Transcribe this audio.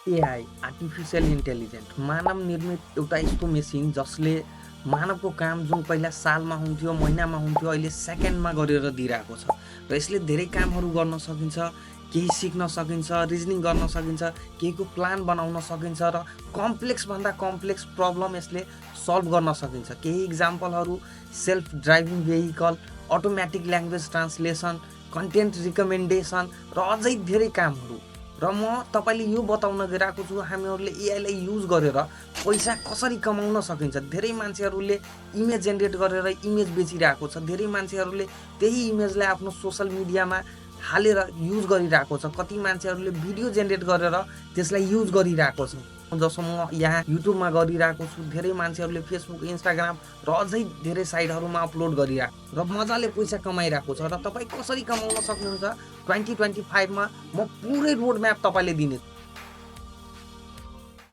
AI artificial intelligent मानव निर्मित एउटा यस्तो मेसिन जसले मानवको काम जुन पहिला सालमा हुन्थ्यो महिनामा हुन्थ्यो अहिले सेकेन्डमा गरेर दिइरहेको छ र यसले धेरै कामहरू गर्न सकिन्छ केही सिक्न सकिन्छ रिजनिङ गर्न सकिन्छ केहीको प्लान बनाउन सकिन्छ र कम्प्लेक्सभन्दा कम्प्लेक्स प्रब्लम यसले सल्भ गर्न सकिन्छ। केही इक्जाम्पलहरू self driving vehicle automatic language translation content recommendation र अझै धेरै कामहरू। र म तपाईँले यो बताउन गइरहेको छु हामीहरूले एआईलाई युज गरेर पैसा कसरी कमाउन सकिन्छ। धेरै मान्छेहरूले इमेज जेनेरेट गरेर इमेज बेचिरहेको छ, धेरै मान्छेहरूले त्यही इमेजलाई आफ्नो सोसल मिडियामा हालेर युज गरिरहेको छ, कति मान्छेहरूले भिडियो जेनेरेट गरेर त्यसलाई युज गरिरहेको छ। जसो म यहाँ युट्युबमा गरिरहेको छु, धेरै मान्छेहरूले फेसबुक इन्स्टाग्राम र अझै धेरै साइटहरूमा अपलोड गरिरहेको र मजाले पैसा कमाइरहेको छ। र तपाईँ कसरी कमाउन सक्नुहुन्छ 2025मा म पुरै रोड म्याप तपाईँले दिने।